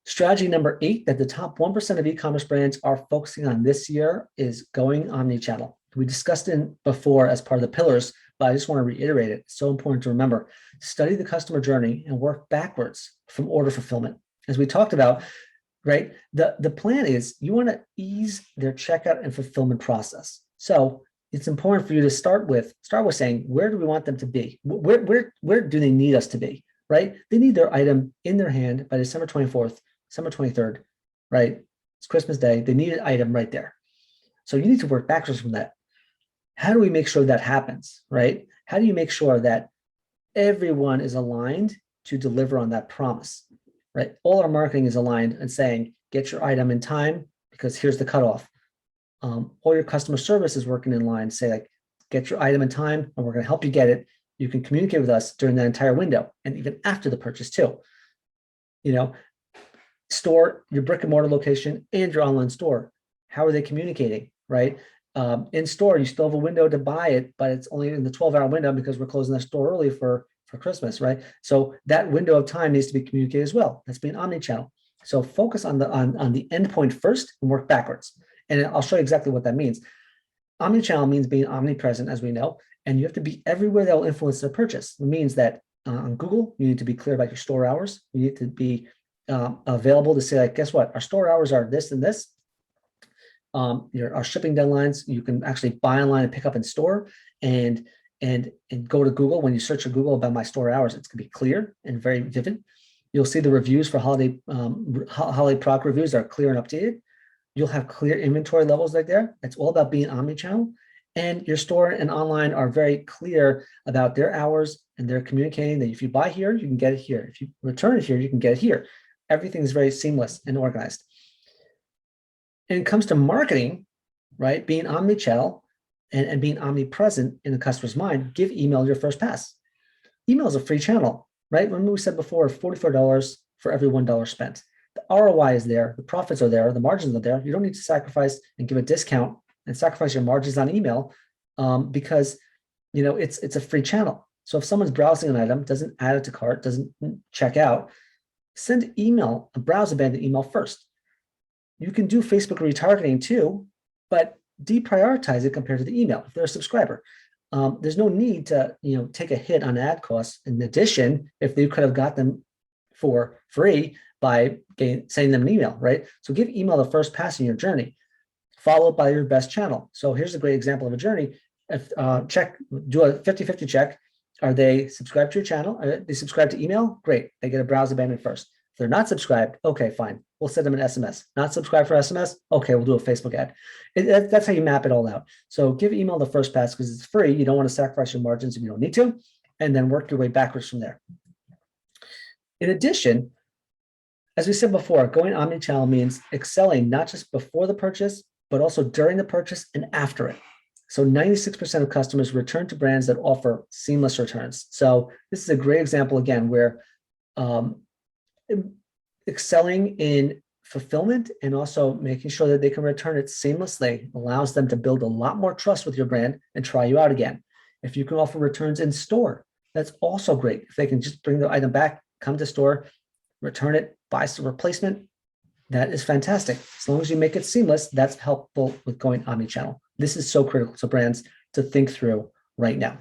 Strategy number 8 that the top 1% of e-commerce brands are focusing on this year is going omni-channel. We discussed it before as part of the pillars, but I just want to reiterate it. It's so important to remember. Study the customer journey and work backwards from order fulfillment. As we talked about, right, the plan is you want to ease their checkout and fulfillment process. So it's important for you to start with saying, where do we want them to be? Where do they need us to be, right? They need their item in their hand by December 24th, December 23rd, right? It's Christmas Day. They need an item right there. So you need to work backwards from that. How do we make sure that happens, right? How do you make sure that everyone is aligned to deliver on that promise, right? All our marketing is aligned and saying, get your item in time because here's the cutoff. All your customer service is working in line, say like, get your item in time and we're going to help you get it. You can communicate with us during that entire window and even after the purchase too. You know, store, your brick and mortar location and your online store. How are they communicating, right? In store, you still have a window to buy it, but it's only in the 12-hour window because we're closing the store early for Christmas, right? So that window of time needs to be communicated as well. That's being omni-channel. So focus on the endpoint first and work backwards. And I'll show you exactly what that means. Omni-channel means being omnipresent, as we know, and you have to be everywhere that will influence their purchase. It means that on Google, you need to be clear about your store hours. You need to be available to say, like, guess what? Our store hours are this and this. Our shipping deadlines, you can actually buy online and pick up in store, and go to Google. When you search for Google about my store hours, it's going to be clear and very vivid. You'll see the reviews for holiday product reviews are clear and updated. You'll have clear inventory levels right there. It's all about being omni-channel. And your store and online are very clear about their hours, and they're communicating that if you buy here, you can get it here. If you return it here, you can get it here. Everything is very seamless and organized. And it comes to marketing, right? Being omni-channel and being omnipresent in the customer's mind, give email your first pass. Email is a free channel, right? Remember we said before, $44 for every $1 spent. The ROI is there, the profits are there, the margins are there. You don't need to sacrifice and give a discount and sacrifice your margins on email because it's a free channel. So if someone's browsing an item, doesn't add it to cart, doesn't check out, send email, a browse abandoned email first. You can do Facebook retargeting too, but deprioritize it compared to the email if they're a subscriber. There's no need to take a hit on ad costs. In addition, if they could have got them for free by sending them an email, right? So give email the first pass in your journey, followed by your best channel. So here's a great example of a journey. If do a 50-50 check. Are they subscribed to your channel? Are they subscribed to email? Great. They get a browse abandoned first. If they're not subscribed, okay, fine. We'll send them an SMS. Not subscribed for SMS? Okay, we'll do a Facebook ad. That's how you map it all out. So give email the first pass because it's free. You don't want to sacrifice your margins if you don't need to, and then work your way backwards from there. In addition, as we said before, going omni-channel means excelling not just before the purchase, but also during the purchase and after it. So 96% of customers return to brands that offer seamless returns. So this is a great example, again, where excelling in fulfillment and also making sure that they can return it seamlessly allows them to build a lot more trust with your brand and try you out again. If you can offer returns in store, that's also great. If they can just bring the item back, come to store, return it, buy some replacement, that is fantastic. As long as you make it seamless, that's helpful with going omni-channel. This is so critical to brands to think through right now.